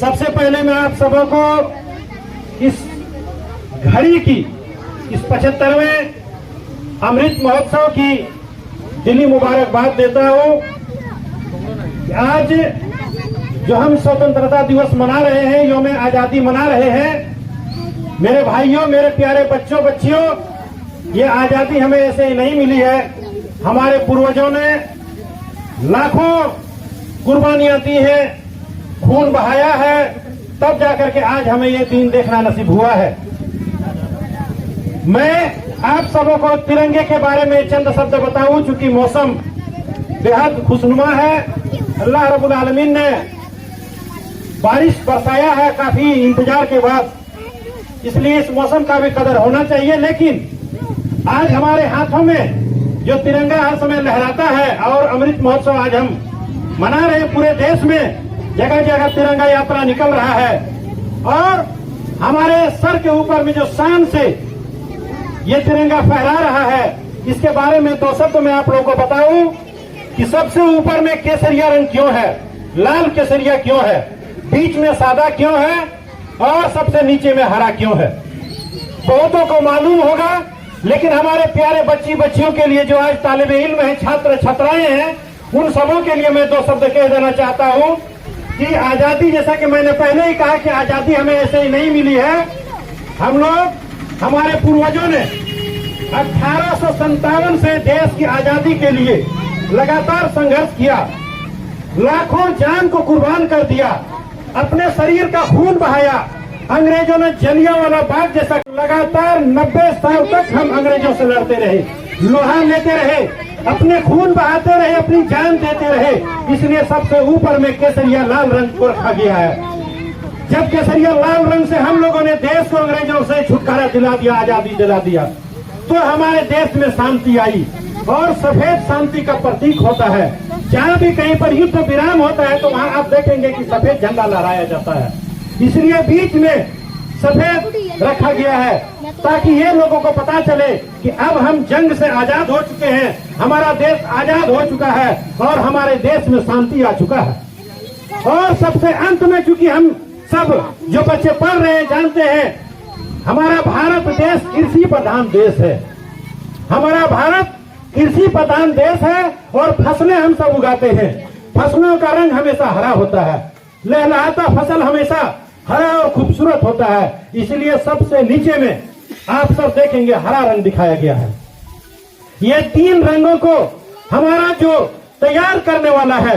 सबसे पहले मैं आप सबों को इस घड़ी की इस 75वें अमृत महोत्सव की दिली मुबारकबाद देता हूँ। आज जो हम स्वतंत्रता दिवस मना रहे हैं, यौम आजादी मना रहे हैं, मेरे भाइयों, मेरे प्यारे बच्चों बच्चियों, ये आजादी हमें ऐसे ही नहीं मिली है। हमारे पूर्वजों ने लाखों कुर्बानियां दी है, खून बहाया है, तब जाकर के आज हमें ये दिन देखना नसीब हुआ है। मैं आप सबों को तिरंगे के बारे में चंद शब्द बताऊं, चूंकि मौसम बेहद खुशनुमा है। अल्लाह रब्बुल आलमीन ने बारिश बरसाया है काफी इंतजार के बाद, इसलिए इस मौसम का भी कदर होना चाहिए। लेकिन आज हमारे हाथों में जो तिरंगा हर समय लहराता है और अमृत महोत्सव आज हम मना रहे हैं, पूरे देश में जगह जगह तिरंगा यात्रा निकल रहा है और हमारे सर के ऊपर में जो शान से ये तिरंगा फहरा रहा है, इसके बारे में दो शब्द मैं आप लोगों को बताऊं कि सबसे ऊपर में केसरिया रंग क्यों है, लाल केसरिया क्यों है, बीच में सादा क्यों है और सबसे नीचे में हरा क्यों है। बहुतों को मालूम होगा, लेकिन हमारे प्यारे बच्ची बच्चियों के लिए जो आज तालिबे इल्म है, छात्र छात्राएं हैं, उन सबों के लिए मैं दो शब्द कह देना चाहता हूं कि आजादी, जैसा कि मैंने पहले ही कहा कि आजादी हमें ऐसे ही नहीं मिली है। हम लोग, हमारे पूर्वजों ने 1857 से देश की आजादी के लिए लगातार संघर्ष किया, लाखों जान को कुर्बान कर दिया, अपने शरीर का खून बहाया। अंग्रेजों ने जलियांवाला बाग जैसा लगातार 90 साल तक हम अंग्रेजों से लड़ते रहे, लोहा लेते रहे, अपने खून बहाते रहे, अपनी जान देते रहे। इसलिए सबसे ऊपर में केसरिया लाल रंग को रखा गया है। जब केसरिया लाल रंग से हम लोगों ने देश को अंग्रेजों से छुटकारा दिला दिया, आजादी दिला दिया, तो हमारे देश में शांति आई और सफेद शांति का प्रतीक होता है। जहाँ भी कहीं पर युद्ध विराम होता है तो वहाँ आप देखेंगे कि सफेद झंडा लहराया जाता है। इसलिए बीच में सफेद रखा गया है ताकि ये लोगों को पता चले कि अब हम जंग से आजाद हो चुके हैं, हमारा देश आजाद हो चुका है और हमारे देश में शांति आ चुका है। और सबसे अंत में, चूंकि हम सब जो बच्चे पढ़ रहे हैं जानते हैं, हमारा भारत देश कृषि प्रधान देश है। हमारा भारत कृषि प्रधान देश है और फसलें हम सब उगाते हैं। फसलों का रंग हमेशा हरा होता है, लहलहाता फसल हमेशा हरा और खूबसूरत होता है। इसलिए सबसे नीचे में आप सब देखेंगे हरा रंग दिखाया गया है। ये तीन रंगों को हमारा जो तैयार करने वाला है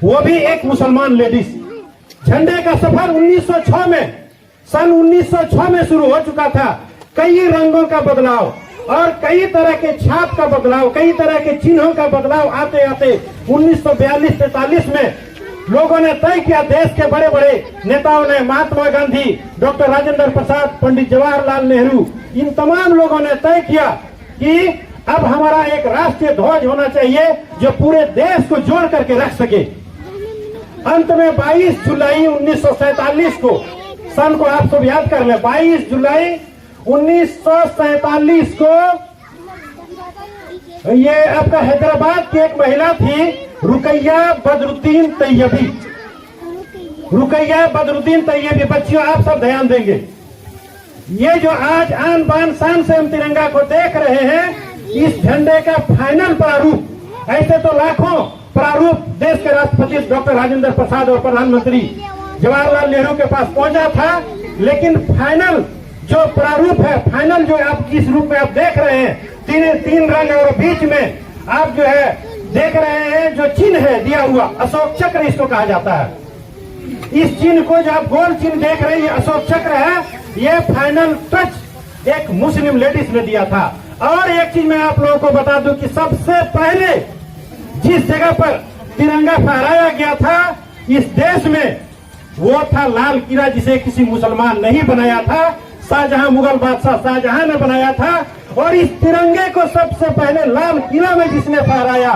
वो भी एक मुसलमान लेडीज। झंडे का सफर 1906 में, सन 1906 में शुरू हो चुका था। कई रंगों का बदलाव और कई तरह के छाप का बदलाव, कई तरह के चिन्हों का बदलाव आते आते 1942-43 में लोगों ने तय किया, देश के बड़े बड़े नेताओं ने, महात्मा गांधी, डॉक्टर राजेंद्र प्रसाद, पंडित जवाहरलाल नेहरू, इन तमाम लोगों ने तय किया कि अब हमारा एक राष्ट्रीय ध्वज होना चाहिए जो पूरे देश को जोड़ करके रख सके। अंत में 22 जुलाई 1947 को, सन को आप सब याद कर लें, 22 जुलाई 1947 को ये आपका हैदराबाद की एक महिला थी, रुकैया बदरुद्दीन तैयबी। रुकैया बदरुद्दीन तैयबी, बच्चियों आप सब ध्यान देंगे, ये जो आज आन बान शान से हम तिरंगा को देख रहे हैं, इस झंडे का फाइनल प्रारूप, ऐसे तो लाखों प्रारूप देश के राष्ट्रपति डॉक्टर राजेंद्र प्रसाद और प्रधानमंत्री जवाहरलाल नेहरू के पास पहुंचा था, लेकिन फाइनल जो प्रारूप है, फाइनल जो आप जिस रूप में आप देख रहे हैं, तीन रंग और बीच में आप जो है देख रहे हैं जो चिन्ह है दिया हुआ, अशोक चक्र इसको कहा जाता है। इस चिन्ह को जो आप गोल चिन्ह देख रहे हैं, ये अशोक चक्र है। ये फाइनल टच एक मुस्लिम लेडीज ने दिया था। और एक चीज मैं आप लोगों को बता दूं कि सबसे पहले जिस जगह पर तिरंगा फहराया गया था इस देश में, वो था लाल किला, जिसे किसी मुसलमान नहीं बनाया था, शाहजहां, मुगल बादशाह शाहजहां ने बनाया था। और इस तिरंगे को सबसे पहले लाल किला में जिसने फहराया